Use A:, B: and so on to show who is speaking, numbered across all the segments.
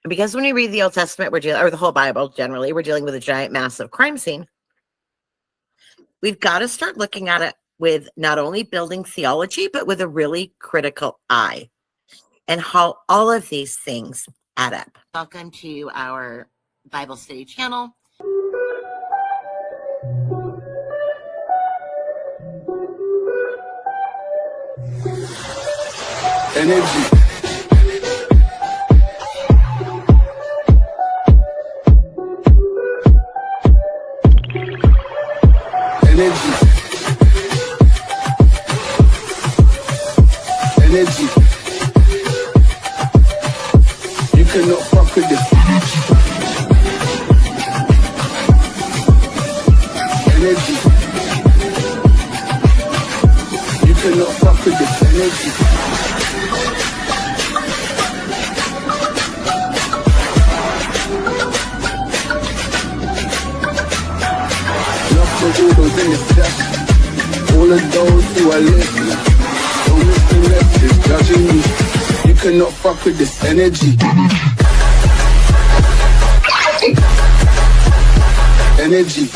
A: And because when we read the Old Testament, or the whole Bible generally, we're dealing with a giant, massive crime scene. We've got to start looking at it with not only building theology, but with a really critical eye and how all of these things add up. Welcome to our Bible study channel.
B: Energy. Energy. You cannot fuck with this. Energy. You cannot fuck with this energy. Love for all those in the steps. All of those who are listening. Don't listen left is judging you. You cannot fuck with this energy. Energy.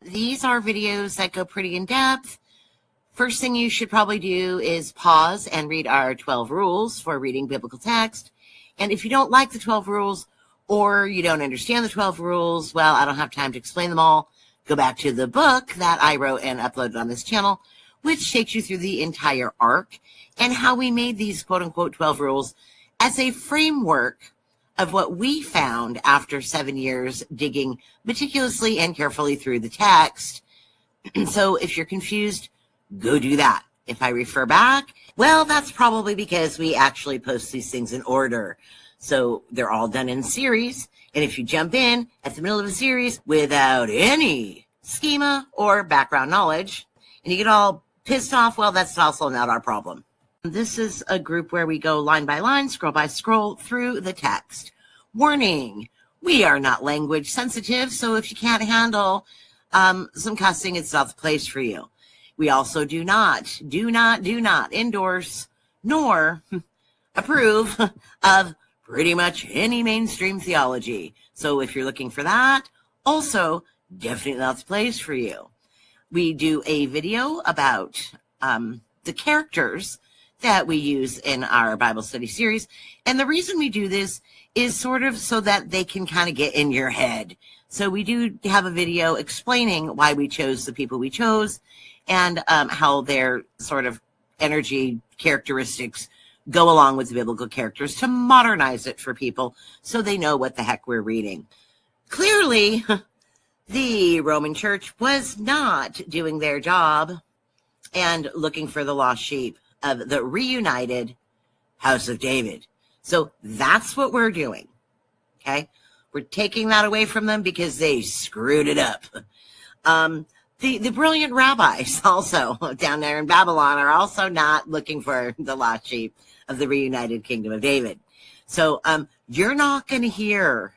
A: These are videos that go pretty in depth. First thing you should probably do is pause and read our 12 rules for reading biblical text. And if you don't like the 12 rules or you don't understand the 12 rules, well, I don't have time to explain them all. Go back to the book that I wrote and uploaded on this channel, which takes you through the entire arc and how we made these quote unquote 12 rules as a framework of what we found after 7 years digging meticulously and carefully through the text. So if you're confused, go do that. If I refer back, well, that's probably because we actually post these things in order. So they're all done in series. And if you jump in at the middle of a series without any schema or background knowledge, and you get all pissed off, well, that's also not our problem. This is a group where we go line by line, scroll by scroll through the text. Warning, we are not language sensitive, so if you can't handle some cussing, it's not the place for you. We also do not endorse nor approve of pretty much any mainstream theology. So if you're looking for that, also definitely not the place for you. We do a video about the characters that we use in our Bible study series. And the reason we do this is sort of so that they can kind of get in your head. So we do have a video explaining why we chose the people we chose and how their sort of energy characteristics go along with the biblical characters to modernize it for people so they know what the heck we're reading. Clearly, the Roman Church was not doing their job and looking for the lost sheep of the reunited House of David. So that's what we're doing, okay? We're taking that away from them because they screwed it up. The brilliant rabbis also down there in Babylon are also not looking for the lost sheep of the reunited kingdom of David. So you're not going to hear,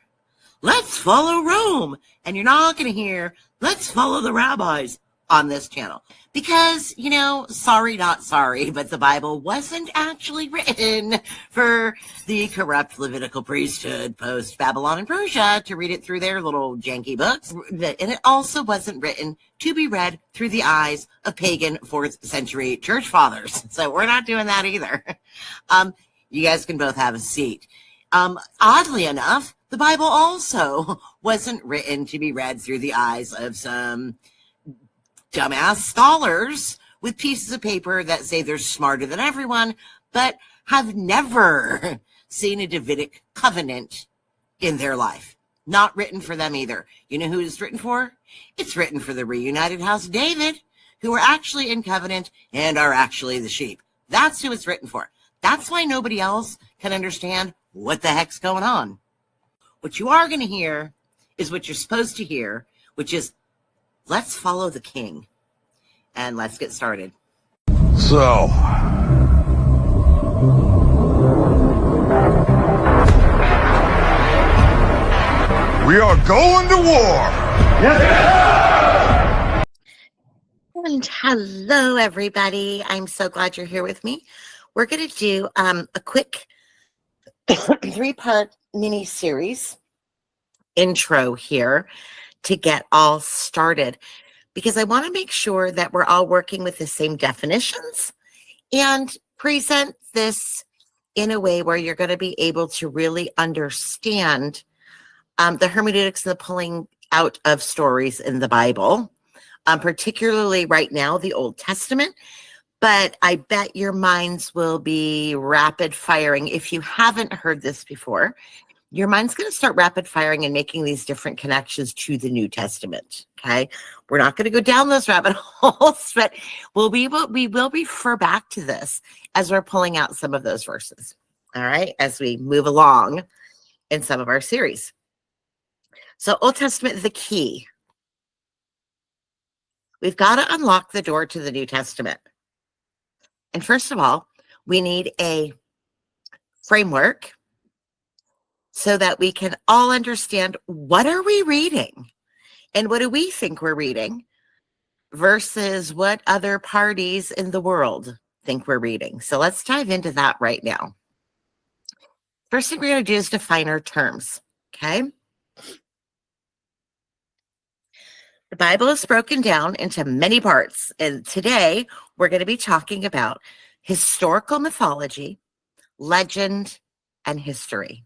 A: let's follow Rome. And you're not going to hear, let's follow the rabbis on this channel. Because, you know, sorry, not sorry, but the Bible wasn't actually written for the corrupt Levitical priesthood post-Babylon and Persia to read it through their little janky books. And it also wasn't written to be read through the eyes of pagan 4th century church fathers. So we're not doing that either. You guys can both have a seat. Oddly enough, the Bible also wasn't written to be read through the eyes of some dumbass scholars with pieces of paper that say they're smarter than everyone, but have never seen a Davidic covenant in their life. Not written for them either. You know who it's written for? It's written for the reunited house of David, who are actually in covenant and are actually the sheep. That's who it's written for. That's why nobody else can understand what the heck's going on. What you are going to hear is what you're supposed to hear, which is, let's follow the king. And let's get started.
C: So, we are going to war.
A: And hello, everybody. I'm so glad you're here with me. We're going to do a quick 3-part mini series intro here to get all started, because I want to make sure that we're all working with the same definitions and present this in a way where you're going to be able to really understand the hermeneutics and the pulling out of stories in the Bible, particularly right now, the Old Testament. But I bet your minds will be rapid firing. If you haven't heard this before, your mind's going to start rapid firing and making these different connections to the New Testament. Okay. We're not going to go down those rabbit holes, but we will refer back to this as we're pulling out some of those verses. All right. As we move along in some of our series. So Old Testament, the key. We've got to unlock the door to the New Testament. And first of all, we need a framework so that we can all understand, what are we reading and what do we think we're reading versus what other parties in the world think we're reading. So let's dive into that right now. First thing we're going to do is define our terms. Okay. The Bible is broken down into many parts, and today we're going to be talking about historical mythology, legend, and history.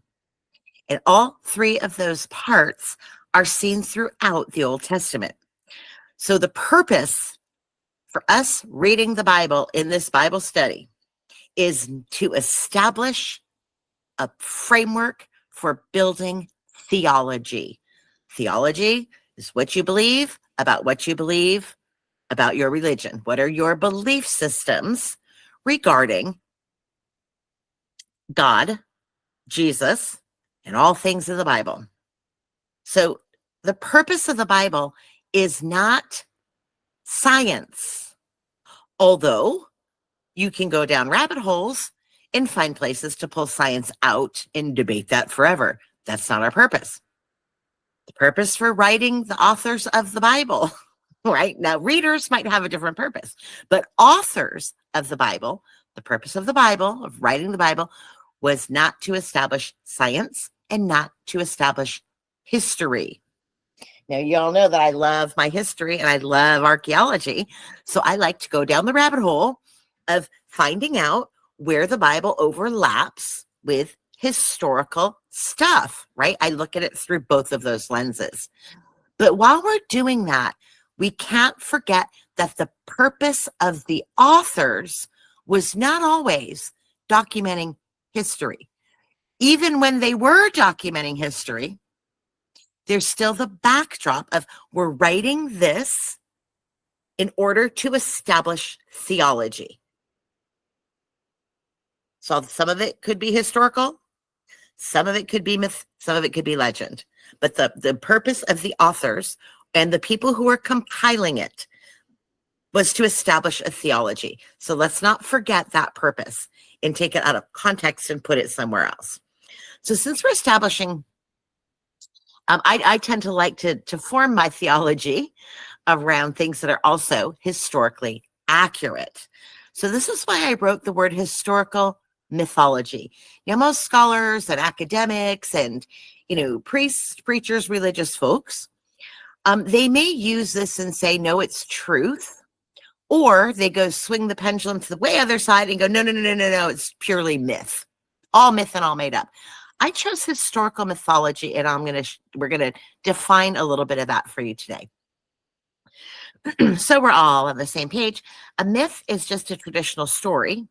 A: And all three of those parts are seen throughout the Old Testament. So the purpose for us reading the Bible in this Bible study is to establish a framework for building theology. Theology is what you believe about your religion. What are your belief systems regarding God, Jesus, and all things in the Bible? So the purpose of the Bible is not science, although you can go down rabbit holes and find places to pull science out and debate that forever. That's not our purpose. The purpose for writing the authors of the Bible, right? Now, readers might have a different purpose, but authors of the Bible, the purpose of the Bible, of writing the Bible, was not to establish science and not to establish history. Now, you all know that I love my history and I love archaeology. So I like to go down the rabbit hole of finding out where the Bible overlaps with historical stuff, right? I look at it through both of those lenses. But while we're doing that, we can't forget that the purpose of the authors was not always documenting history. Even when they were documenting history, there's still the backdrop of, we're writing this in order to establish theology. So some of it could be historical, some of it could be myth, some of it could be legend. But the purpose of the authors and the people who are compiling it was to establish a theology. So let's not forget that purpose and take it out of context and put it somewhere else. So since we're establishing, I tend to like to form my theology around things that are also historically accurate. So this is why I wrote the word historical mythology. Now, most scholars and academics and, priests, preachers, religious folks, they may use this and say, no, it's truth. Or they go swing the pendulum to the way other side and go, no, it's purely myth. All myth and all made up. I chose historical mythology, and we're going to define a little bit of that for you today. So we're all on the same page. A myth is just a traditional story,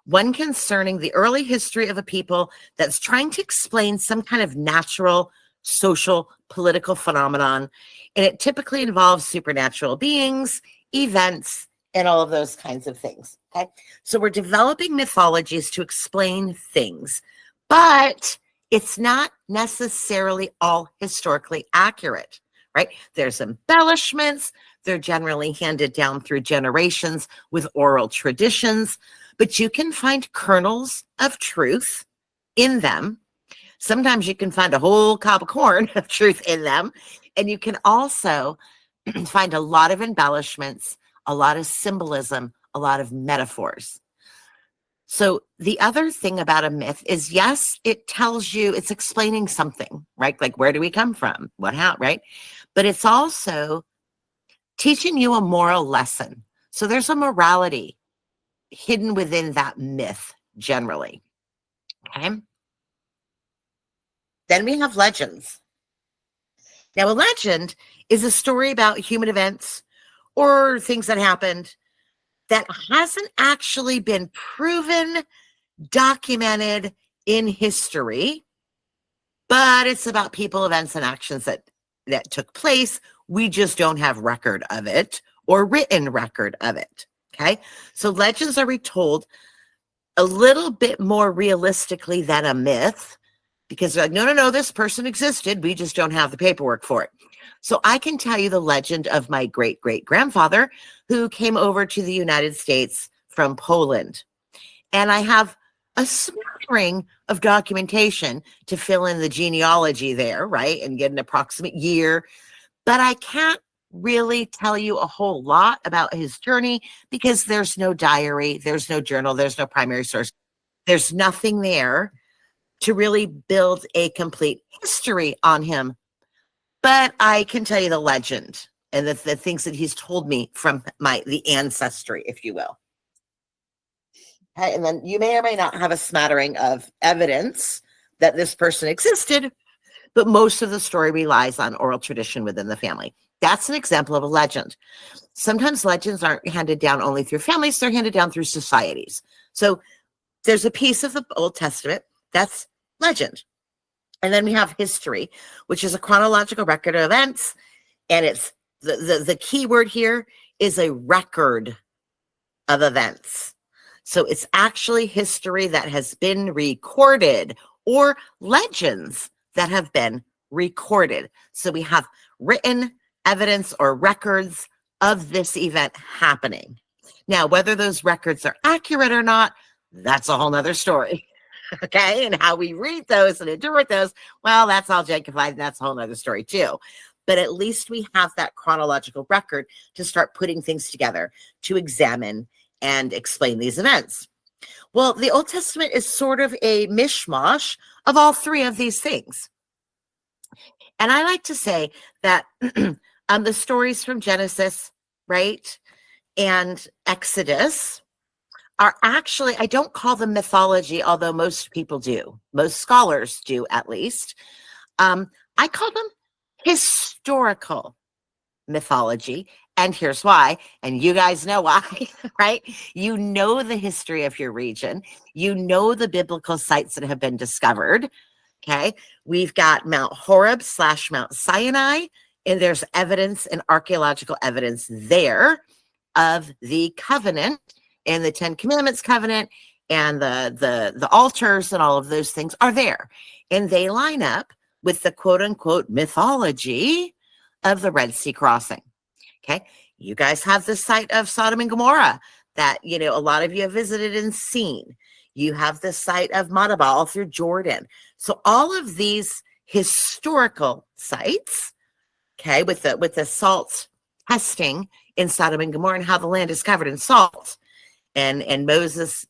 A: one concerning the early history of a people that's trying to explain some kind of natural, social, political phenomenon. And it typically involves supernatural beings, events, and all of those kinds of things. Okay. So we're developing mythologies to explain things, but it's not necessarily all historically accurate, right? There's embellishments. They're generally handed down through generations with oral traditions, but you can find kernels of truth in them. Sometimes you can find a whole cob of corn of truth in them. And you can also find a lot of embellishments, a lot of symbolism, a lot of metaphors. So the other thing about a myth is, yes, it tells you, it's explaining something, right? Like, where do we come from? What, how, right? But it's also teaching you a moral lesson. So there's a morality hidden within that myth generally. Okay. Then we have legends. Now, a legend is a story about human events or things that happened that hasn't actually been proven, documented in history, but it's about people, events, and actions that took place. We just don't have record of it or written record of it. Okay. So legends are retold a little bit more realistically than a myth, because they're like, no, this person existed. We just don't have the paperwork for it. So I can tell you the legend of my great-great-grandfather who came over to the United States from Poland. And I have a smattering of documentation to fill in the genealogy there, right? And get an approximate year. But I can't really tell you a whole lot about his journey because there's no diary, there's no journal, there's no primary source. There's nothing there to really build a complete history on him. But I can tell you the legend and the things that he's told me from the ancestry, if you will. Okay, and then you may or may not have a smattering of evidence that this person existed, but most of the story relies on oral tradition within the family. That's an example of a legend. Sometimes legends aren't handed down only through families, they're handed down through societies. So there's a piece of the Old Testament that's legend. And then we have history, which is a chronological record of events. And it's the key word here is a record of events. So it's actually history that has been recorded or legends that have been recorded. So we have written evidence or records of this event happening. Now, whether those records are accurate or not, that's a whole nother story. Okay, and how we read those and interpret those, well, that's all Jacobified, and that's a whole nother story too. But at least we have that chronological record to start putting things together, to examine and explain these events. Well, the Old Testament is sort of a mishmash of all three of these things. And I like to say that the stories from Genesis, right, and Exodus are actually, I don't call them mythology, although most people do. Most scholars do, at least. I call them historical mythology. And here's why. And you guys know why, right? You know the history of your region. You know the biblical sites that have been discovered. Okay. We've got Mount Horeb / Mount Sinai, and there's evidence and archaeological evidence there of the covenant and the 10 Commandments covenant and the altars and all of those things are there. And they line up with the quote unquote mythology of the Red Sea crossing. Okay. You guys have the site of Sodom and Gomorrah that, you know, a lot of you have visited and seen. You have the site of Madaba all through Jordan. So all of these historical sites, okay, with the salt testing in Sodom and Gomorrah and how the land is covered in salt. And Moses,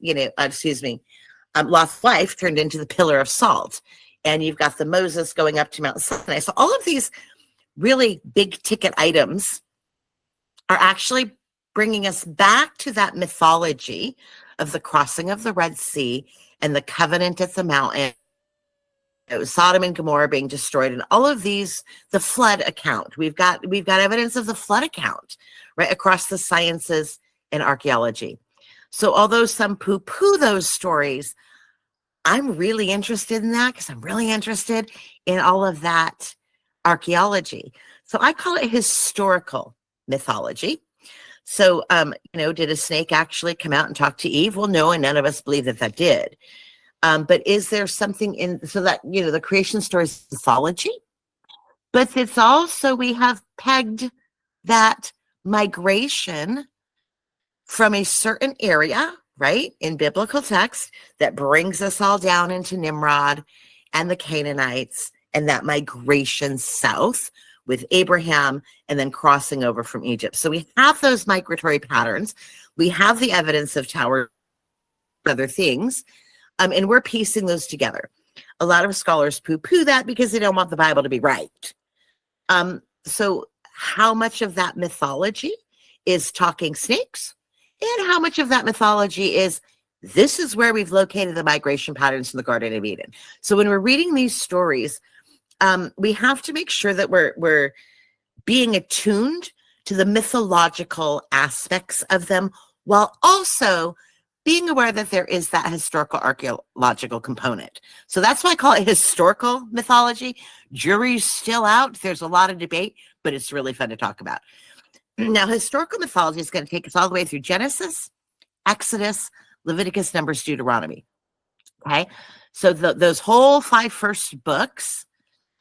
A: Lot's wife turned into the pillar of salt. And you've got the Moses going up to Mount Sinai. So all of these really big ticket items are actually bringing us back to that mythology of the crossing of the Red Sea and the covenant at the mountain, Sodom and Gomorrah being destroyed, and all of these, the flood account. We've got evidence of the flood account right across the sciences and archaeology. So although some poo-poo those stories, I'm really interested in that because I'm really interested in all of that archaeology. So I call it historical mythology. So, did a snake actually come out and talk to Eve? Well, no, and none of us believe that did. But is there something so that, the creation story is mythology, but it's also, we have pegged that migration from a certain area, right, in biblical text that brings us all down into Nimrod and the Canaanites and that migration south with Abraham and then crossing over from Egypt. So we have those migratory patterns. We have the evidence of Tower other things. And we're piecing those together. A lot of scholars poo-poo that because they don't want the Bible to be right. So how much of that mythology is talking snakes? And how much of that mythology is, this is where we've located the migration patterns in the Garden of Eden? So when we're reading these stories, we have to make sure that we're being attuned to the mythological aspects of them, while also being aware that there is that historical archaeological component. So that's why I call it historical mythology. Jury's still out. There's a lot of debate, but it's really fun to talk about. Now, historical mythology is going to take us all the way through Genesis, Exodus, Leviticus, Numbers, Deuteronomy. Okay, so those whole 5 first books,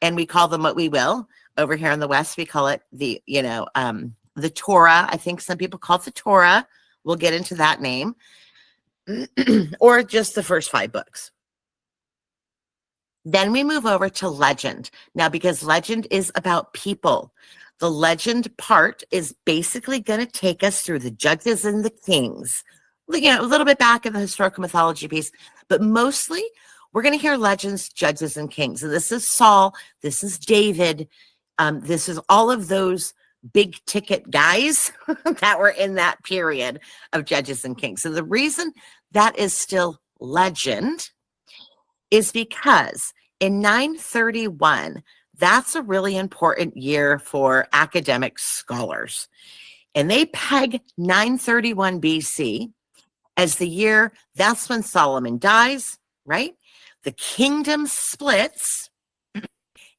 A: and we call them what we will. Over here in the West, we call it the Torah. I think some people call it the Torah. We'll get into that name. Or just the first 5 books. Then we move over to legend. Now, because legend is about people, the legend part is basically going to take us through the judges and the kings. A little bit back in the historical mythology piece, but mostly we're going to hear legends, judges, and kings. And this is Saul, this is David, this is all of those big ticket guys that were in that period of judges and kings. So the reason that is still legend is because in 931, that's a really important year for academic scholars. And they peg 931 BC as the year, that's when Solomon dies, right? The kingdom splits.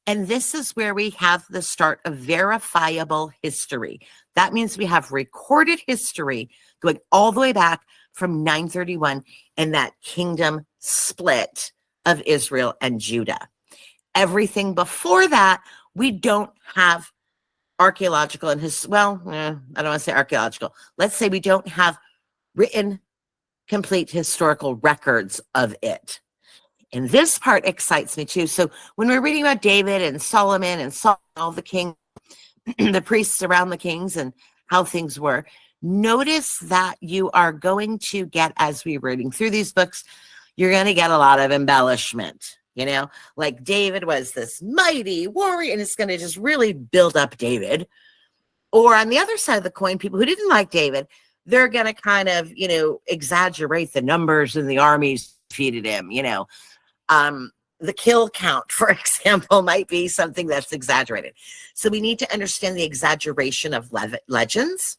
A: And this is where we have the start of verifiable history. That means we have recorded history going all the way back from 931 and that kingdom split of Israel and Judah. Everything before that, we don't have archaeological and I don't want to say archaeological. Let's say we don't have written, complete historical records of it. And this part excites me too. So when we're reading about David and Solomon and Saul, all the kings, the priests around the kings and how things were, notice that you are going to get, as we're reading through these books, you're going to get a lot of embellishment. Like David was this mighty warrior, and it's going to just really build up David. Or on the other side of the coin, people who didn't like David, they're going to kind of, exaggerate the numbers and the armies defeated him, the kill count, for example, might be something that's exaggerated. So we need to understand the exaggeration of legends.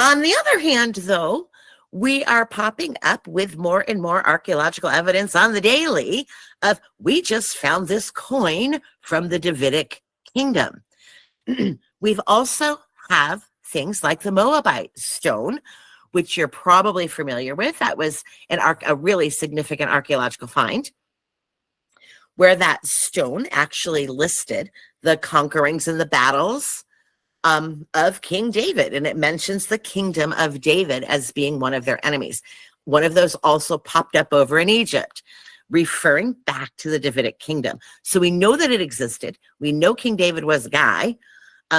A: On the other hand, though, we are popping up with more and more archaeological evidence on the daily of, we just found this coin from the Davidic kingdom. We've also have things like the Moabite stone, which you're probably familiar with. That was a really significant archaeological find, where that stone actually listed the conquerings and the battles of King David. And it mentions the kingdom of David as being one of their enemies. One of those also popped up over in Egypt, referring back to the Davidic kingdom. So we know that it existed. We know King David was a guy.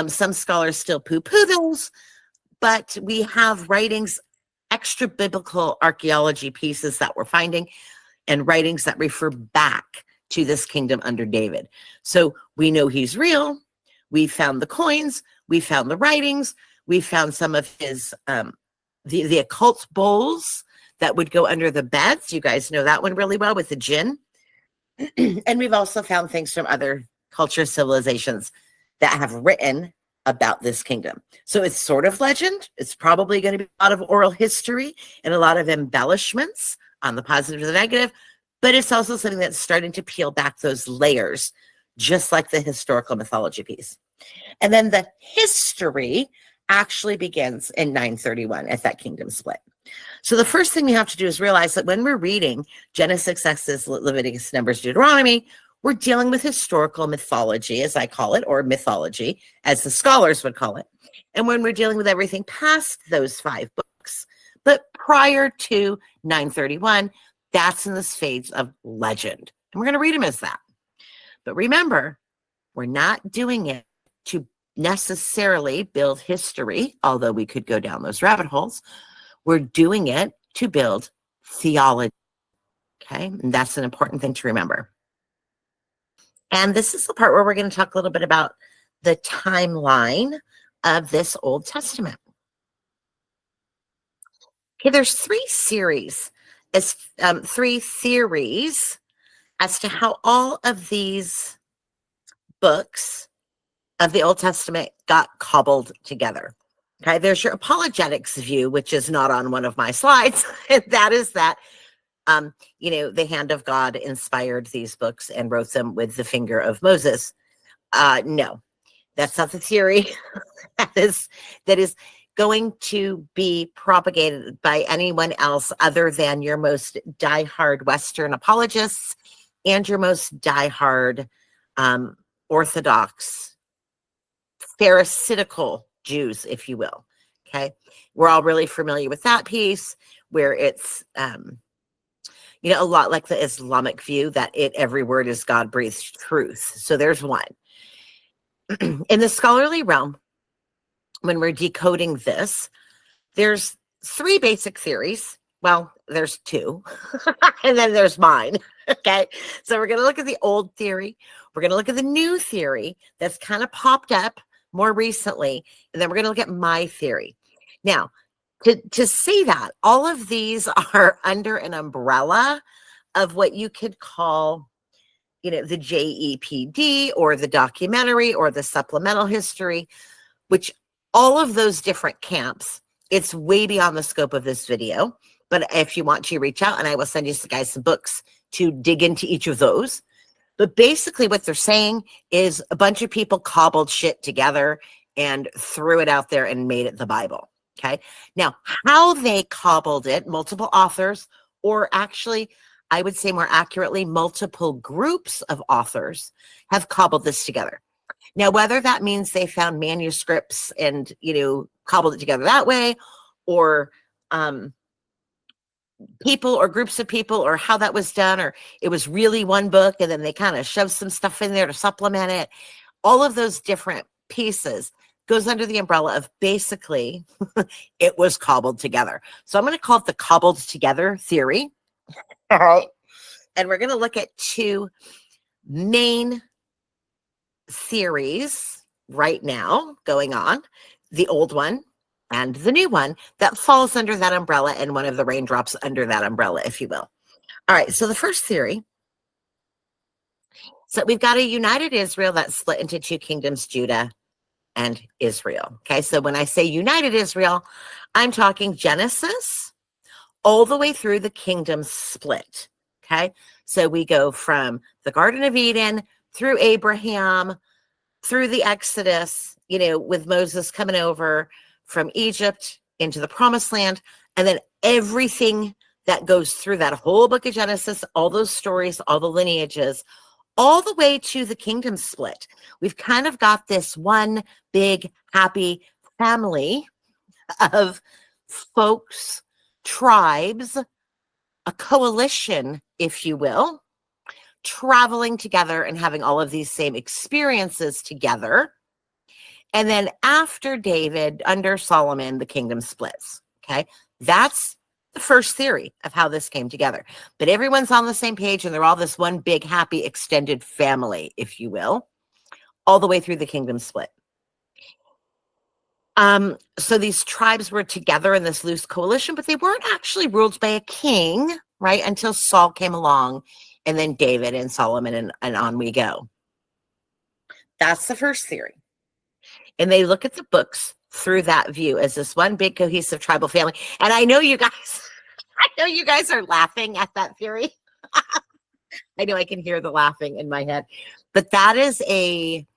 A: Some scholars still poo-poo those, but we have writings, extra biblical archaeology pieces that we're finding, and writings that refer back to this kingdom under David. So we know he's real. We found the coins. We found the writings. We found some of his, the occult bowls that would go under the beds. You guys know that one really well with the jinn. And we've also found things from other cultures, civilizations that have written about this kingdom. So it's sort of legend. It's probably going to be a lot of oral history and a lot of embellishments on the positive and the negative, but it's also something that's starting to peel back those layers, just like the historical mythology piece. And then the history actually begins in 931 at that kingdom split. So the first thing we have to do is realize that when we're reading Genesis, Exodus, Leviticus, Numbers, Deuteronomy, we're dealing with historical mythology, as I call it, or mythology, as the scholars would call it. And when we're dealing with everything past those 5 books, but prior to 931, that's in the phase of legend. And we're going to read them as that. But remember, we're not doing it to necessarily build history, although we could go down those rabbit holes. We're doing it to build theology. Okay, and that's an important thing to remember. And this is the part where we're going to talk a little bit about the timeline of this Old Testament. Okay, there's three theories as to how all of these books of the Old Testament got cobbled together. Okay, there's your apologetics view, which is not on one of my slides. And that is that, the hand of God inspired these books and wrote them with the finger of Moses. No, that's not the theory that is going to be propagated by anyone else other than your most diehard Western apologists and your most diehard Orthodox, Pharisaical Jews, if you will. Okay, we're all really familiar with that piece where it's a lot like the Islamic view that every word is God-breathed truth. So there's one. In the scholarly realm, when we're decoding this, there's three basic theories. Well, there's two, and then there's mine. Okay, so we're going to look at the old theory. We're going to look at the new theory that's kind of popped up more recently, and then we're going to look at my theory. Now, to see that, all of these are under an umbrella of what you could call, the JEPD or the documentary or the supplemental history, which all of those different camps, it's way beyond the scope of this video. But if you want to reach out, and I will send you guys some books to dig into each of those. But basically what they're saying is a bunch of people cobbled shit together and threw it out there and made it the Bible. Okay. Now, how they cobbled it, multiple authors, or actually, I would say more accurately, multiple groups of authors have cobbled this together. Now, whether that means they found manuscripts and, cobbled it together that way, or people or groups of people, or how that was done, or it was really one book and then they kind of shoved some stuff in there to supplement it. All of those different pieces goes under the umbrella of basically it was cobbled together. So I'm going to call it the cobbled together theory. All right. And we're going to look at two main theories right now going on, the old one and the new one that falls under that umbrella, and one of the raindrops under that umbrella, if you will. All right. So the first theory, so we've got a united Israel that's split into two kingdoms, Judah and Israel. Okay, so when I say united Israel, I'm talking Genesis all the way through the kingdom split. Okay, so we go from the Garden of Eden through Abraham, through the Exodus, with Moses coming over from Egypt into the Promised Land, and then everything that goes through that whole book of Genesis, all those stories, all the lineages, all the way to the kingdom split. We've kind of got this one big happy family of folks, tribes, a coalition, if you will, traveling together and having all of these same experiences together. And then after David, under Solomon, the kingdom splits. Okay, that's the first theory of how this came together. But everyone's on the same page, and they're all this one big, happy, extended family, if you will, all the way through the kingdom split. So these tribes were together in this loose coalition, but they weren't actually ruled by a king, right, until Saul came along, and then David and Solomon, and on we go. That's the first theory. And they look at the books through that view as this one big cohesive tribal family. And I know you guys are laughing at that theory. I know I can hear the laughing in my head, but that is a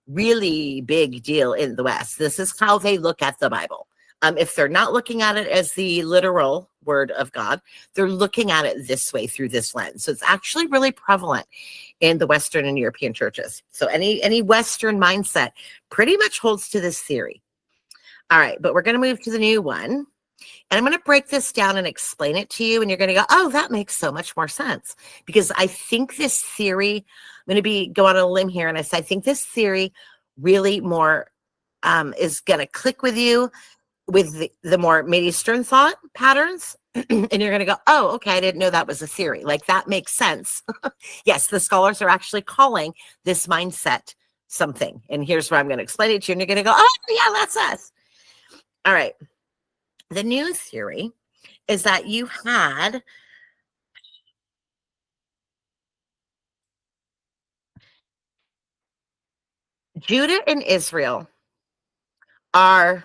A: really big deal in the West. This is how they look at the Bible. If they're not looking at it as the literal word of God, they're looking at it this way through this lens. So it's actually really prevalent in the Western and European churches. So any Western mindset pretty much holds to this theory. All right, but we're going to move to the new one. And I'm going to break this down and explain it to you. And you're going to go, oh, that makes so much more sense. Because I think this theory, I'm going to go on a limb here. And I think this theory really more is going to click with you with the more Mideastern thought patterns. And you're going to go, oh, okay, I didn't know that was a theory. Like, that makes sense. Yes, the scholars are actually calling this mindset something. And here's where I'm going to explain it to you. And you're going to go, oh, yeah, that's us. All right. The new theory is that you had Judah and Israel are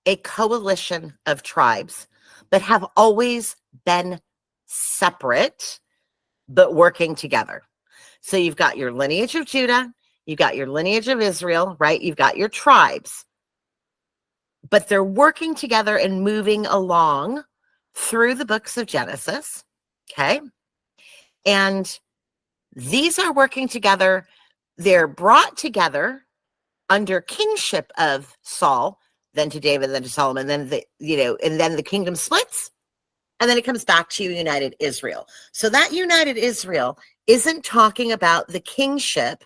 A: a coalition of tribes, but have always been separate, but working together. So you've got your lineage of Judah, you've got your lineage of Israel, right? You've got your tribes, but they're working together and moving along through the books of Genesis, okay? And these are working together. They're brought together under kingship of Saul, then to David, then to Solomon, then and then the kingdom splits, and then it comes back to united Israel. So that united Israel isn't talking about the kingship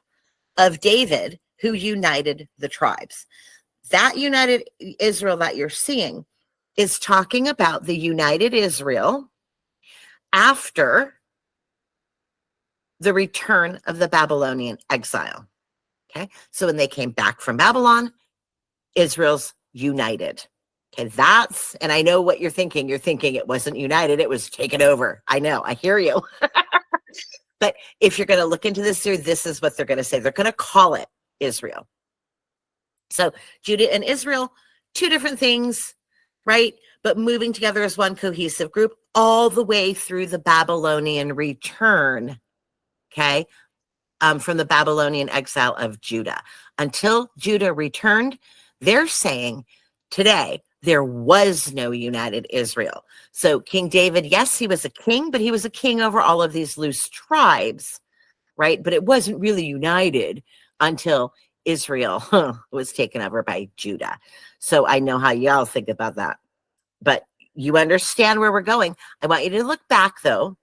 A: of David, who united the tribes. That united Israel that you're seeing is talking about the united Israel after the return of the Babylonian exile. Okay, so when they came back from Babylon, Israel's united. Okay, and I know what you're thinking. You're thinking it wasn't united, it was taken over. I know, I hear you. But if you're going to look into this theory, this is what they're going to say. They're going to call it Israel. So Judah and Israel, two different things, right? But moving together as one cohesive group all the way through the Babylonian return, okay, from the Babylonian exile of Judah. Until Judah returned, they're saying today there was no united Israel. So King David, yes, he was a king, but he was a king over all of these loose tribes, right? But it wasn't really united until Israel was taken over by Judah. So I know how y'all think about that. But you understand where we're going. I want you to look back, though.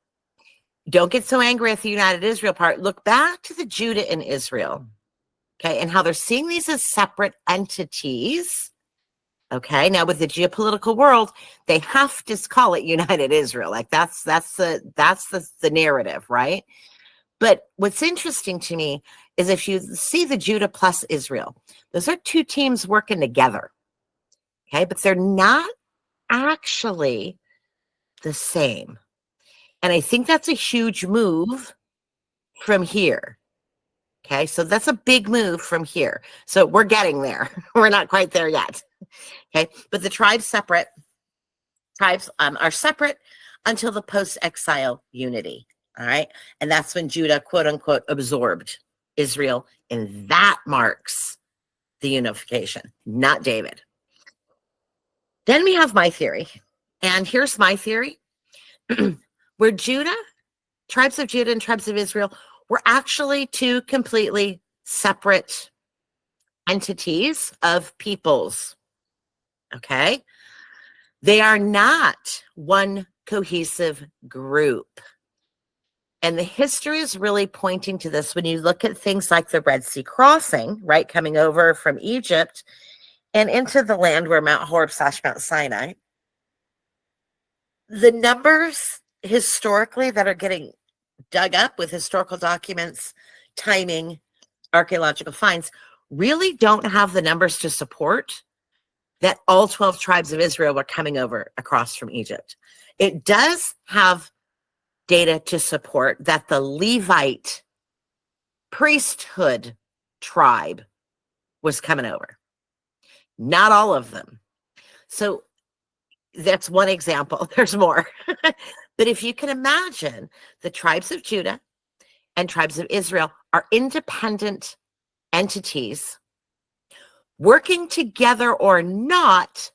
A: Don't get so angry at the united Israel part. Look back to the Judah and Israel, okay, and how they're seeing these as separate entities. Okay, now with the geopolitical world, they have to call it united Israel. Like that's the narrative, right? But what's interesting to me is if you see the Judah plus Israel, those are two teams working together. Okay, but they're not actually the same. And I think that's a huge move from here. Okay, so that's a big move from here. So we're getting there. We're not quite there yet. Okay, but the tribes are separate until the post-exile unity. All right, and that's when Judah, quote unquote, absorbed Israel, and that marks the unification, not David. Then we have my theory, and here's my theory. Where Judah, tribes of Judah and tribes of Israel were actually two completely separate entities of peoples. Okay? They are not one cohesive group. And the history is really pointing to this when you look at things like the Red Sea crossing, right? Coming over from Egypt and into the land where Mount Horeb / Mount Sinai. The numbers historically that are getting dug up with historical documents, timing, archaeological finds, really don't have the numbers to support that all 12 tribes of Israel were coming over across from Egypt. It does have data to support that the Levite priesthood tribe was coming over. Not all of them. So that's one example. There's more. But if you can imagine, the tribes of Judah and tribes of Israel are independent entities working together or not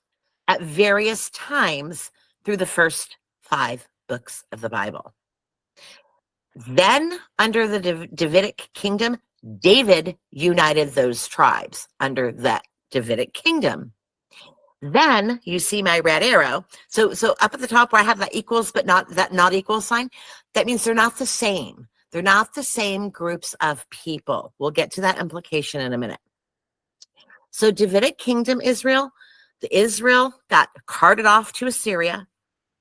A: at various times through the first 5 books of the Bible. Then, under the Davidic kingdom, David united those tribes under that Davidic kingdom. Then you see my red arrow. So up at the top where I have that equals, but not that not equal sign, that means they're not the same. They're not the same groups of people. We'll get to that implication in a minute. So Davidic kingdom Israel, Israel got carted off to Assyria,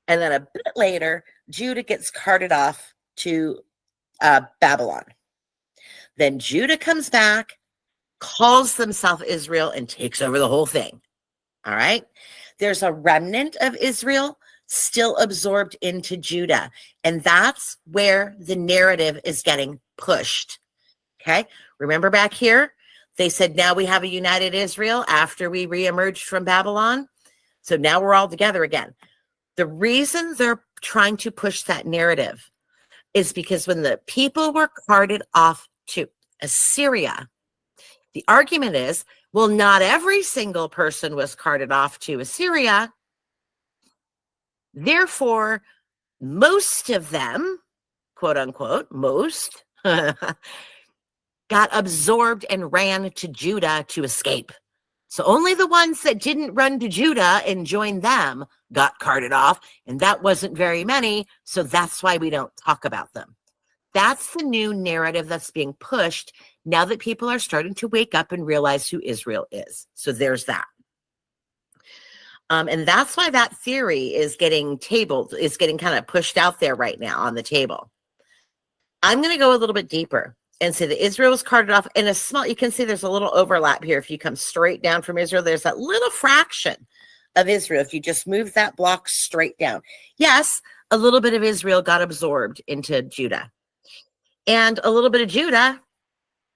A: and then a bit later, Judah gets carted off to Babylon. Then Judah comes back, calls themselves Israel, and takes over the whole thing. All right? There's a remnant of Israel still absorbed into Judah, and that's where the narrative is getting pushed. Okay? Remember back here? They said, now we have a united Israel after we reemerged from Babylon. So now we're all together again. The reason they're trying to push that narrative is because when the people were carted off to Assyria, the argument is, well, not every single person was carted off to Assyria. Therefore, most of them, quote unquote, most, got absorbed and ran to Judah to escape. So only the ones that didn't run to Judah and join them got carted off, and that wasn't very many, so that's why we don't talk about them. That's the new narrative that's being pushed now that people are starting to wake up and realize who Israel is. So there's that. And that's why that theory is getting kind of pushed out there right now on the table. I'm going to go a little bit deeper and say that Israel was carted off in a small, you can see there's a little overlap here. If you come straight down from Israel, there's that little fraction of Israel. If you just move that block straight down. Yes, a little bit of Israel got absorbed into Judah. And a little bit of Judah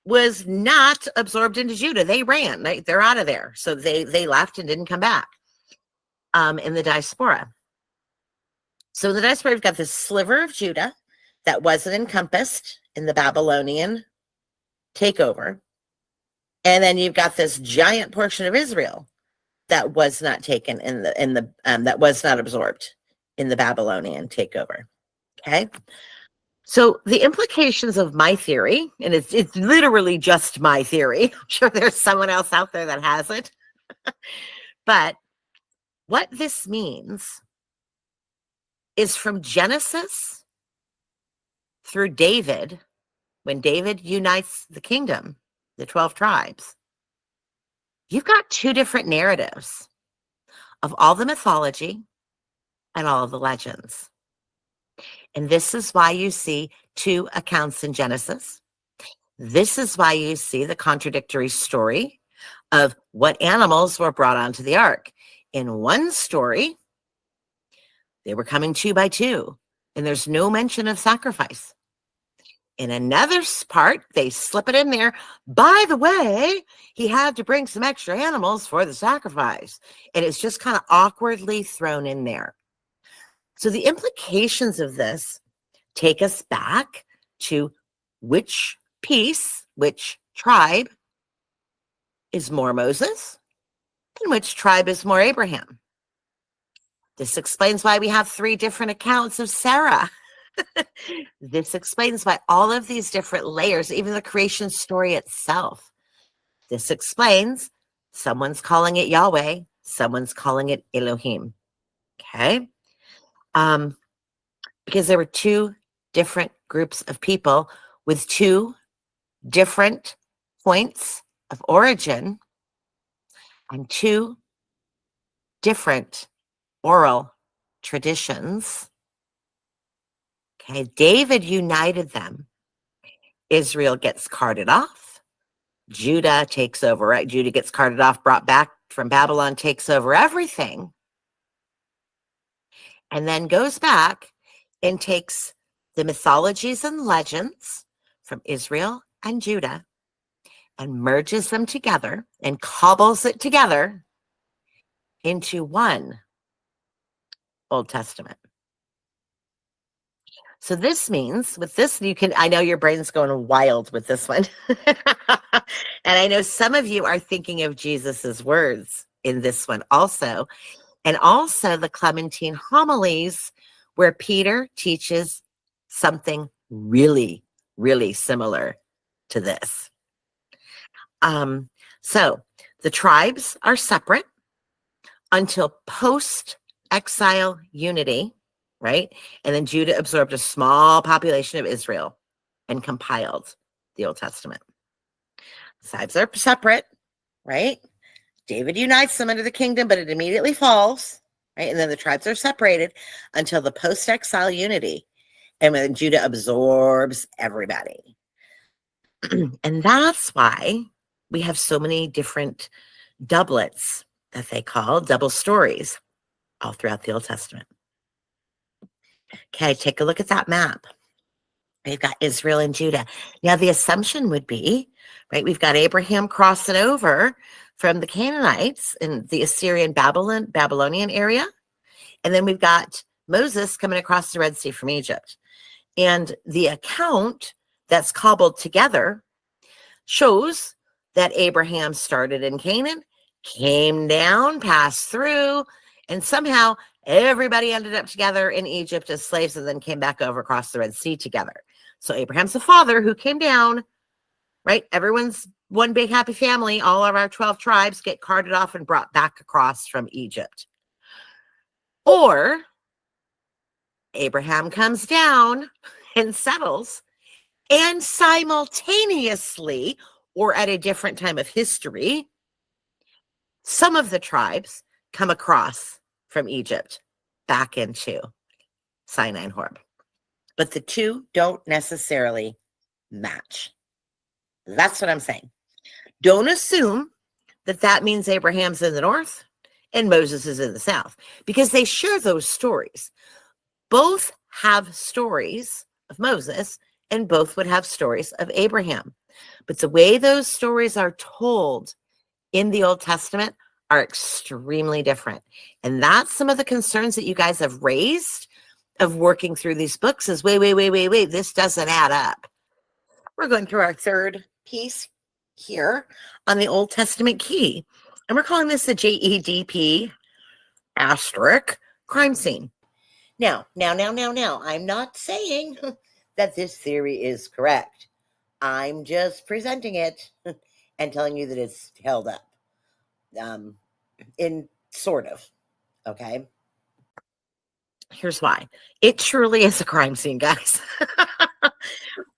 A: was not absorbed into Judah. They ran. They're out of there. So they left and didn't come back in the diaspora. So in the diaspora, we've got this sliver of Judah that wasn't encompassed in the Babylonian takeover. And then you've got this giant portion of Israel that was not taken that was not absorbed in the Babylonian takeover. Okay. So the implications of my theory, and it's literally just my theory. I'm sure there's someone else out there that has it. But what this means is from Genesis through David, when David unites the kingdom, the 12 tribes, you've got two different narratives of all the mythology and all of the legends. And this is why you see two accounts in Genesis. This is why you see the contradictory story of what animals were brought onto the ark. In one story, they were coming 2 by 2, and there's no mention of sacrifice. In another part, they slip it in there. By the way, he had to bring some extra animals for the sacrifice. And it's just kind of awkwardly thrown in there. So the implications of this take us back to which piece, which tribe is more Moses and which tribe is more Abraham. This explains why we have 3 different accounts of Sarah. This explains why all of these different layers, even the creation story itself. This explains someone's calling it Yahweh, someone's calling it Elohim. Okay? Because there were 2 different groups of people with 2 different points of origin and 2 different oral traditions. Okay, David united them. Israel gets carted off. Judah takes over, right? Judah gets carted off, brought back from Babylon, takes over everything. And then goes back and takes the mythologies and legends from Israel and Judah and merges them together and cobbles it together into one Old Testament. So this means with this, I know your brain's going wild with this one. And I know some of you are thinking of Jesus's words in this one also. And also the Clementine homilies where Peter teaches something really, really similar to this. So the tribes are separate until post-exile unity, right? And then Judah absorbed a small population of Israel and compiled the Old Testament. Tribes are separate, right? David unites them under the kingdom, but it immediately falls, right? And then the tribes are separated until the post-exile unity, and when Judah absorbs everybody. And that's why we have so many different doublets that they call double stories all throughout the Old Testament. Okay, take a look at that map. We've got Israel and Judah. Now, the assumption would be, right, we've got Abraham crossing over from the Canaanites in the Assyrian Babylonian area. And then we've got Moses coming across the Red Sea from Egypt. And the account that's cobbled together shows that Abraham started in Canaan, came down, passed through, and somehow everybody ended up together in Egypt as slaves and then came back over across the Red Sea together. So Abraham's the father who came down, right? Everyone's one big happy family. All of our 12 tribes get carted off and brought back across from Egypt. Or Abraham comes down and settles, and simultaneously, or at a different time of history, some of the tribes come across from Egypt back into Sinai and Horeb. But the two don't necessarily match. That's what I'm saying. Don't assume that that means Abraham's in the north and Moses is in the south, because they share those stories. Both have stories of Moses and both would have stories of Abraham. But the way those stories are told in the Old Testament are extremely different. And that's some of the concerns that you guys have raised of working through these books is, wait, this doesn't add up. We're going through our third piece here on the Old Testament key. And we're calling this the JEDP asterisk crime scene. Now, I'm not saying that this theory is correct. I'm just presenting it and telling you that it's held up. In sort of, okay? Here's why. It truly is a crime scene, guys.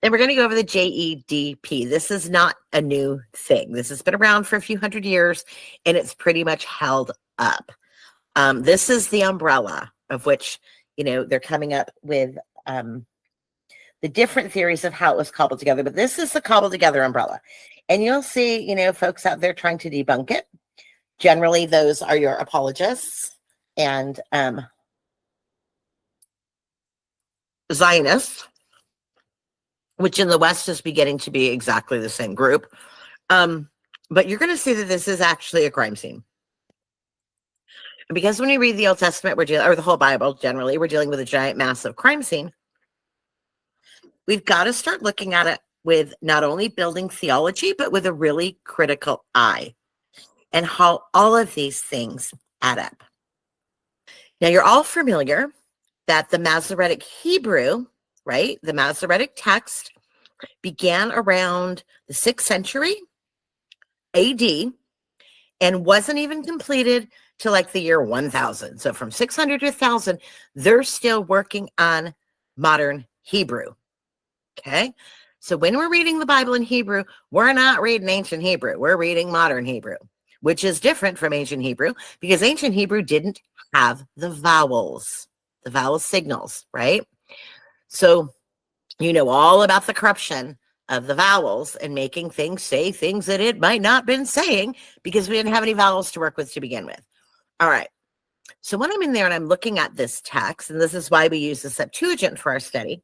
A: And we're going to go over the JEDP. This is not a new thing. This has been around for a few hundred years, and it's pretty much held up. This is the umbrella of which, they're coming up with the different theories of how it was cobbled together. But this is the cobbled together umbrella. And you'll see, folks out there trying to debunk it. Generally, those are your apologists and Zionists, which in the West is beginning to be exactly the same group. But you're going to see that this is actually a crime scene. Because when you read the Old Testament, or the whole Bible, generally, we're dealing with a giant, massive crime scene. We've got to start looking at it with not only building theology, but with a really critical eye, and how all of these things add up. Now, you're all familiar that the Masoretic Hebrew, right, the Masoretic text began around the 6th century AD and wasn't even completed till like the year 1000. So from 600 to 1000, they're still working on modern Hebrew. Okay? So when we're reading the Bible in Hebrew, we're not reading ancient Hebrew. We're reading modern Hebrew, which is different from ancient Hebrew because ancient Hebrew didn't have the vowel signals, right? So you know all about the corruption of the vowels and making things say things that it might not have been saying because we didn't have any vowels to work with to begin with. All right. So when I'm in there and I'm looking at this text, and this is why we use the Septuagint for our study,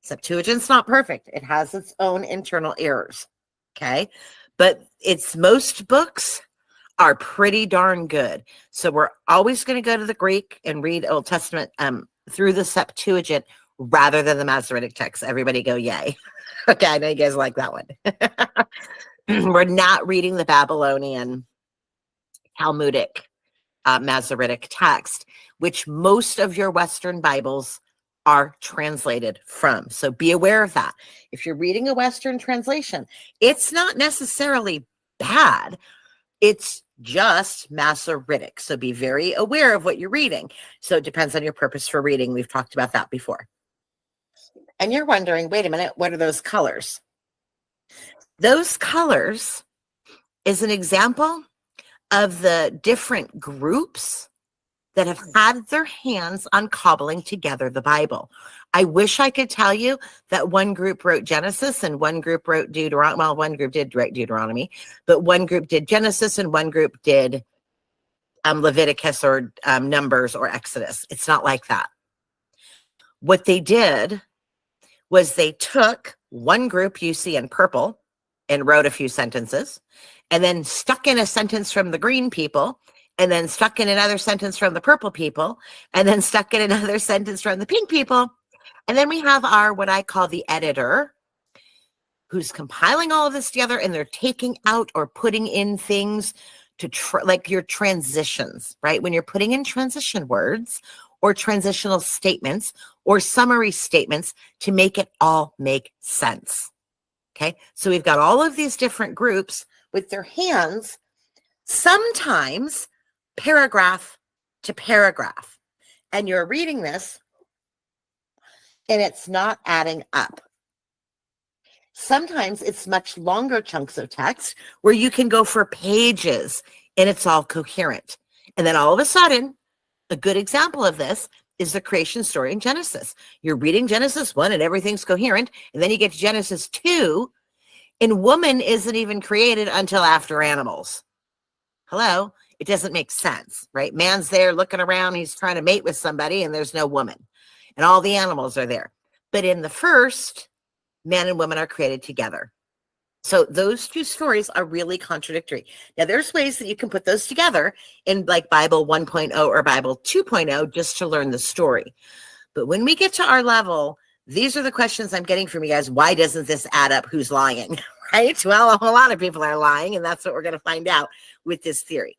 A: Septuagint's not perfect. It has its own internal errors, okay? But most books are pretty darn good. So we're always going to go to the Greek and read Old Testament through the Septuagint rather than the Masoretic text. Everybody go, yay. Okay, I know you guys like that one. We're not reading the Babylonian Talmudic Masoretic text, which most of your Western Bibles are translated from. So be aware of that. If you're reading a Western translation, it's not necessarily bad. It's just Masoretic. So be very aware of what you're reading. So it depends on your purpose for reading. We've talked about that before. And you're wondering, wait a minute, what are those colors? Those colors is an example of the different groups that have had their hands on cobbling together the Bible. I wish I could tell you that one group wrote Genesis and one group wrote Deuteronomy. Well, one group did write Deuteronomy, but one group did Genesis and one group did Leviticus or Numbers or Exodus. It's not like that. What they did was they took one group you see in purple and wrote a few sentences, and then stuck in a sentence from the green people, and then stuck in another sentence from the purple people, and then stuck in another sentence from the pink people. And then we have our, what I call the editor, who's compiling all of this together, and they're taking out or putting in things to like your transitions, right? When you're putting in transition words or transitional statements or summary statements to make it all make sense. Okay, so we've got all of these different groups with their hands, sometimes paragraph to paragraph, and you're reading this and it's not adding up. Sometimes it's much longer chunks of text where you can go for pages and it's all coherent. And then all of a sudden, a good example of this is the creation story in Genesis. You're reading Genesis 1 and everything's coherent. And then you get to Genesis 2 and woman isn't even created until after animals. Hello? It doesn't make sense, right? Man's there looking around. He's trying to mate with somebody and there's no woman. And all the animals are there. But in the first, man and woman are created together. So those two stories are really contradictory. Now, there's ways that you can put those together in like Bible 1.0 or Bible 2.0 just to learn the story. But when we get to our level, these are the questions I'm getting from you guys. Why doesn't this add up? Who's lying? Right? Well, a lot of people are lying, and that's what we're going to find out with this theory.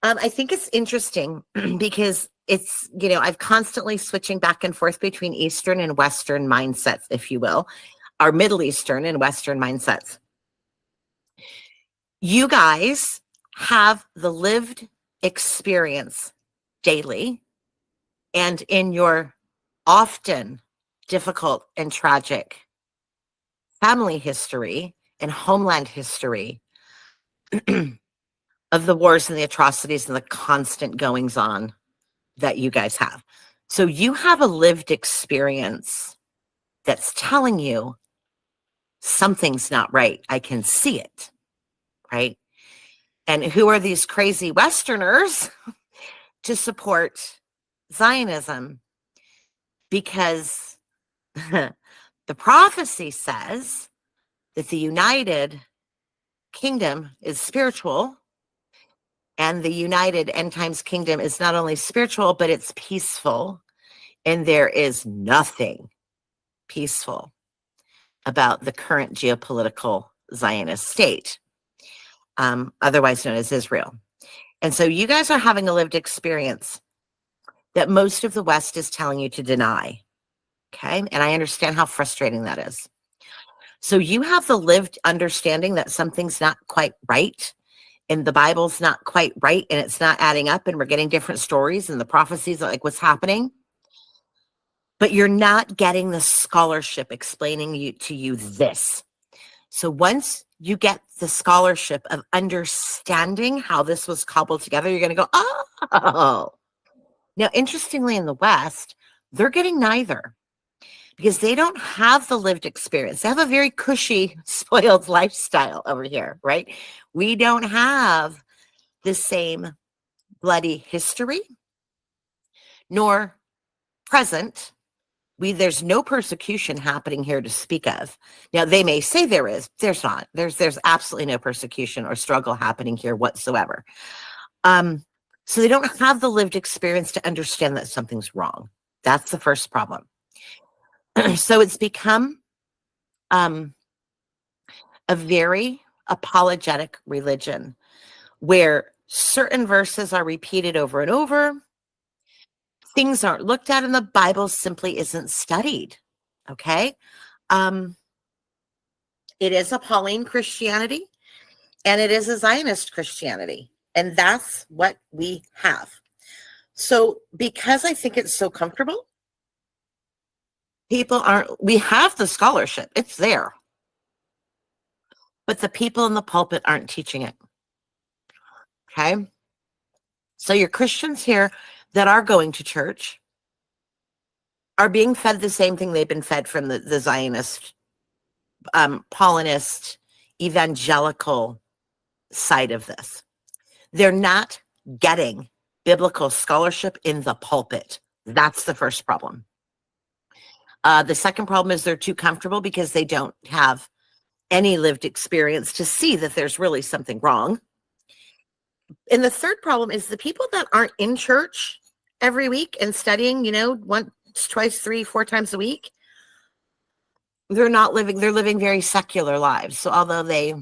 A: I think it's interesting because it's, I'm constantly switching back and forth between Eastern and Western mindsets, if you will, our Middle Eastern and Western mindsets. You guys have the lived experience daily and in your often difficult and tragic family history and homeland history of the wars and the atrocities and the constant goings on that you guys have. So you have a lived experience that's telling you something's not right. I can see it, right? And who are these crazy Westerners to support Zionism? Because the prophecy says that the United Kingdom is spiritual, and the United End Times Kingdom is not only spiritual, but it's peaceful. And there is nothing peaceful about the current geopolitical Zionist state, otherwise known as Israel. And so you guys are having a lived experience that most of the West is telling you to deny. Okay. And I understand how frustrating that is. So you have the lived understanding that something's not quite right, and the Bible's not quite right, and it's not adding up, and we're getting different stories and the prophecies like what's happening. But you're not getting the scholarship explaining to you this. So once you get the scholarship of understanding how this was cobbled together, you're going to go, oh. Now, interestingly, in the West, they're getting neither, because they don't have the lived experience. They have a very cushy, spoiled lifestyle over here, right? We don't have the same bloody history, nor present. There's no persecution happening here to speak of. Now, they may say there is. There's not. There's absolutely no persecution or struggle happening here whatsoever. So they don't have the lived experience to understand that something's wrong. That's the first problem. So it's become a very apologetic religion where certain verses are repeated over and over. Things aren't looked at, and the Bible simply isn't studied. Okay. It is a Pauline Christianity, and it is a Zionist Christianity. And that's what we have. So because I think it's so comfortable, we have the scholarship. It's there. But the people in the pulpit aren't teaching it. Okay. So your Christians here that are going to church are being fed the same thing they've been fed from the Zionist, Paulinist, evangelical side of this. They're not getting biblical scholarship in the pulpit. That's the first problem. The second problem is they're too comfortable because they don't have any lived experience to see that there's really something wrong. And the third problem is the people that aren't in church every week and studying, once, twice, 3, 4 times a week, they're living very secular lives. So although they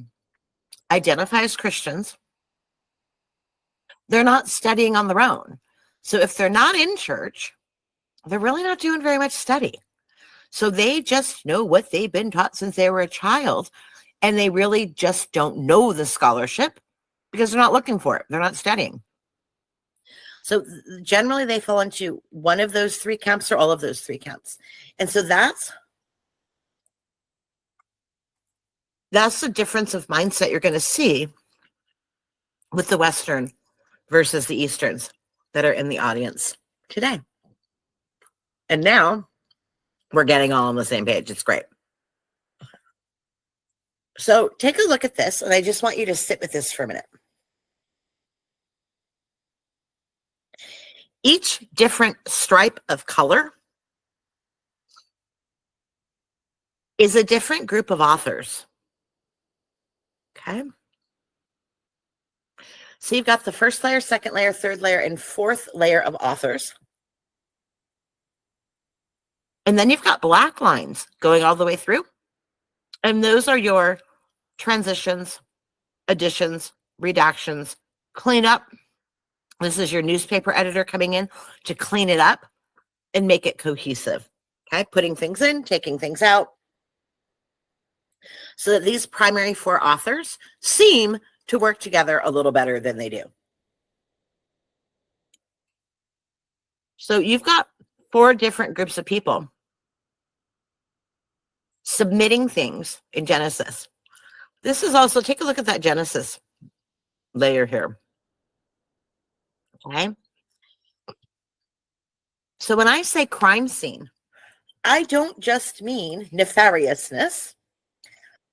A: identify as Christians, they're not studying on their own. So if they're not in church, they're really not doing very much study. So they just know what they've been taught since they were a child, and they really just don't know the scholarship because they're not looking for it. They're not studying. So generally they fall into one of those 3 camps or all of those 3 camps. And so that's the difference of mindset you're going to see with the Western versus the Easterns that are in the audience today. And now we're getting all on the same page. It's great. So take a look at this, and I just want you to sit with this for a minute. Each different stripe of color is a different group of authors. Okay. So you've got the first layer, second layer, third layer, and fourth layer of authors. And then you've got black lines going all the way through. And those are your transitions, additions, redactions, cleanup. This is your newspaper editor coming in to clean it up and make it cohesive. Okay, putting things in, taking things out. So that these primary 4 authors seem to work together a little better than they do. So you've got 4 different groups of people submitting things in Genesis. This is also, take a look at that Genesis layer here. Okay. So when I say crime scene, I don't just mean nefariousness.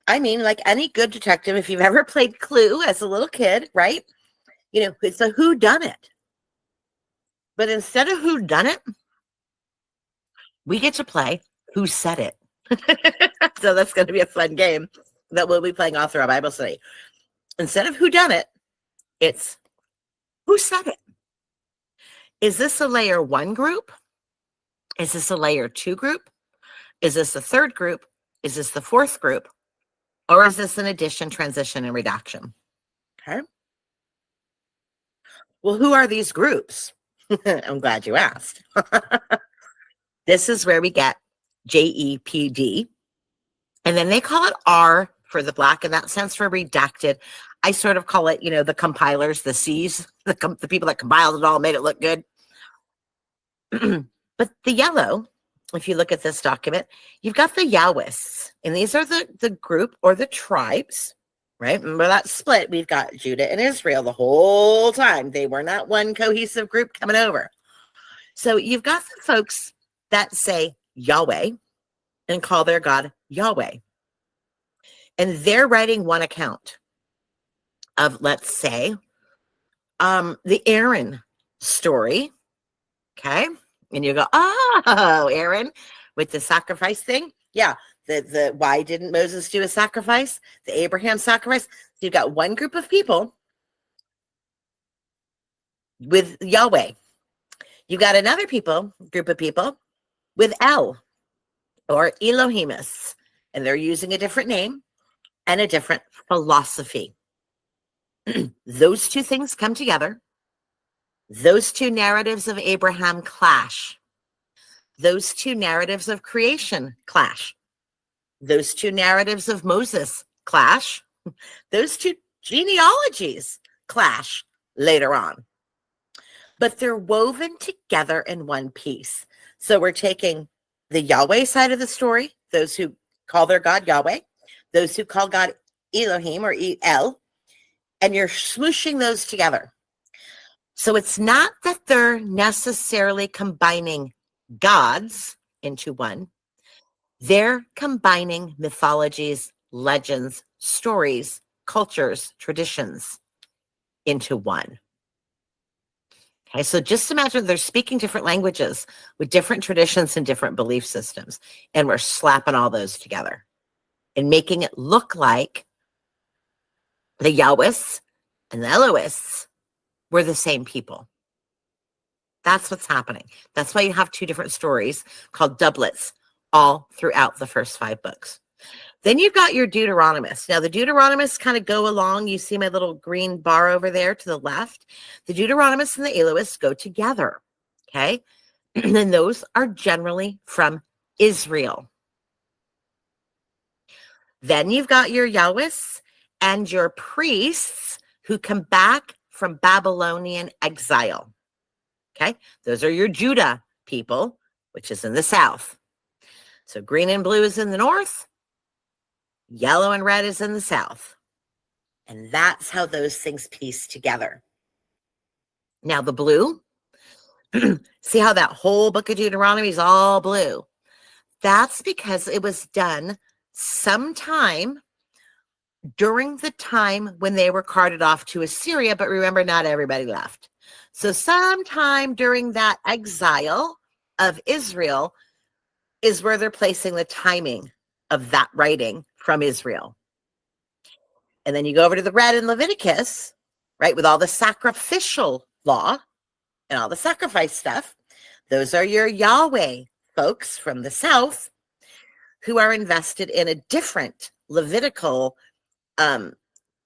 A: I mean, like any good detective, if you've ever played Clue as a little kid, right? It's a whodunit. But instead of whodunit, we get to play who said it. So that's going to be a fun game that we'll be playing all through our Bible study. Instead of whodunit, it's who said it. Is this a layer 1 group? Is this a layer 2 group? Is this the 3rd group? Is this the 4th group? Or is this an addition, transition, and redaction? Okay. Well, who are these groups? I'm glad you asked. This is where we get JEPD. And then they call it R for the black, and that stands for redacted. I sort of call it, the compilers, the C's, the people that compiled it all, made it look good. But the yellow, if you look at this document, you've got the Yahwists, and these are the group or the tribes, right? Remember that split? We've got Judah and Israel the whole time. They were not one cohesive group coming over. So you've got the folks that say Yahweh and call their God Yahweh. And they're writing one account of, let's say, the Aaron story. Okay. And you go, oh, Aaron, with the sacrifice thing. Yeah. The why didn't Moses do a sacrifice? The Abraham sacrifice. So you've got one group of people with Yahweh. You've got another group of people with El or Elohimus, and they're using a different name and a different philosophy. Those 2 things come together. Those 2 narratives of Abraham clash. Those 2 narratives of creation clash. Those 2 narratives of Moses clash. Those 2 genealogies clash later on. But they're woven together in one piece. So we're taking the Yahweh side of the story, those who call their God Yahweh, those who call God Elohim or El, and you're smooshing those together. So it's not that they're necessarily combining gods into one. They're combining mythologies, legends, stories, cultures, traditions into one. Okay, so just imagine they're speaking different languages with different traditions and different belief systems, and we're slapping all those together and making it look like the Yahwists and the Elohists were the same people. That's what's happening. That's why you have two different stories called doublets all throughout the first 5 books. Then you've got your Deuteronomists. Now, the Deuteronomists kind of go along. You see my little green bar over there to the left. The Deuteronomists and the Elohists go together, okay? And those are generally from Israel. Then you've got your Yahwists and your priests who come back from Babylonian exile, okay? Those are your Judah people, which is in the south. So green and blue is in the north. Yellow and red is in the south. And that's how those things piece together. Now the blue, see how that whole book of Deuteronomy is all blue? That's because it was done sometime during the time when they were carted off to Assyria, but remember, not everybody left. So sometime during that exile of Israel is where they're placing the timing of that writing from Israel. And then you go over to the red in Leviticus, right, with all the sacrificial law and all the sacrifice stuff. Those are your Yahweh folks from the south who are invested in a different Levitical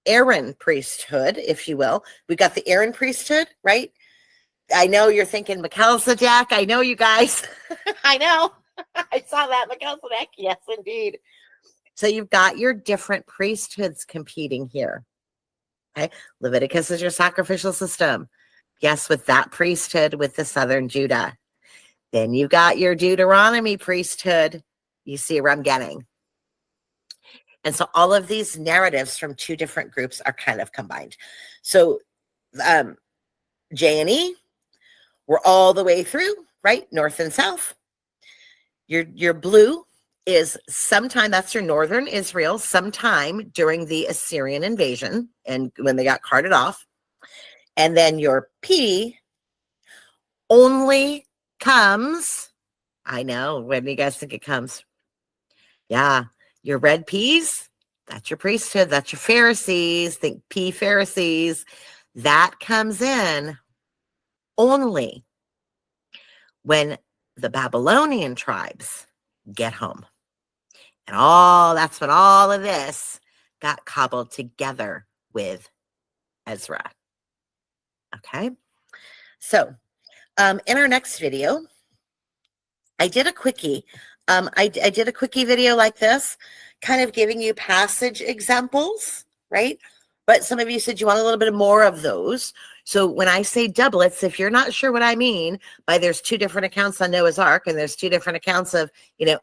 A: Aaron priesthood, if you will. We got the Aaron priesthood, right? I know you're thinking Melchizedek. I know you guys. I know. I saw that, Melchizedek. Yes, indeed. So you've got your different priesthoods competing here. Okay, Leviticus is your sacrificial system. Yes, with that priesthood with the southern Judah. Then you've got your Deuteronomy priesthood. You see where I'm getting. And so all of these narratives from two different groups are kind of combined. So J&E, we're all the way through, right? North and south. Your blue is sometime, that's your northern Israel, sometime during the Assyrian invasion and when they got carted off. And then your P only comes, I know, when do you guys think it comes? Yeah, your red P's, that's your priesthood, that's your Pharisees, think P Pharisees. That comes in only when the Babylonian tribes get home. And that's when all of this got cobbled together with Ezra. Okay. So in our next video, I did a quickie. I did a quickie video like this, kind of giving you passage examples, right? But some of you said you want a little bit more of those. So when I say doublets, if you're not sure what I mean by there's two different accounts on Noah's Ark and there's two different accounts of,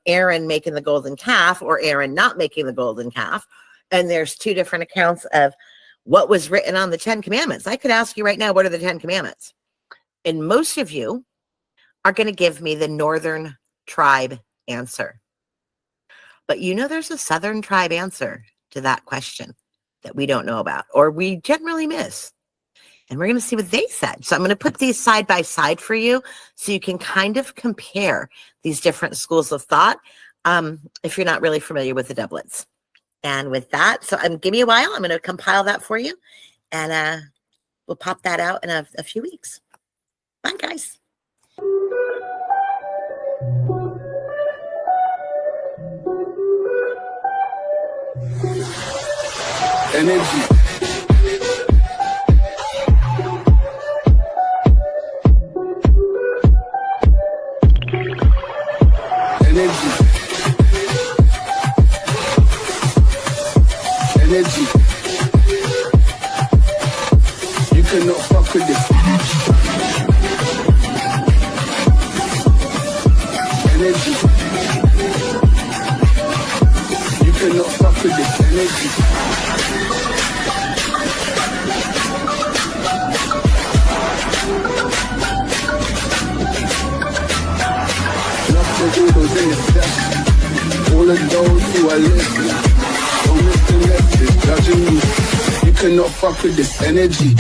A: Aaron making the golden calf or Aaron not making the golden calf, and there's two different accounts of what was written on the 10 Commandments. I could ask you right now, what are the 10 Commandments? And most of you are going to give me the northern tribe answer. But there's a southern tribe answer to that question that we don't know about, or we generally miss. And we're going to see what they said. So I'm going to put these side by side for you so you can kind of compare these different schools of thought if you're not really familiar with the doublets. And with that, so give me a while. I'm going to compile that for you. And we'll pop that out in a few weeks. Bye, guys.
B: Energy. Energy. You cannot fuck with this. Energy. You cannot fuck with this energy. poodles in the steps. All of those who are listening, don't miss the message, judging you. You cannot fuck with this energy.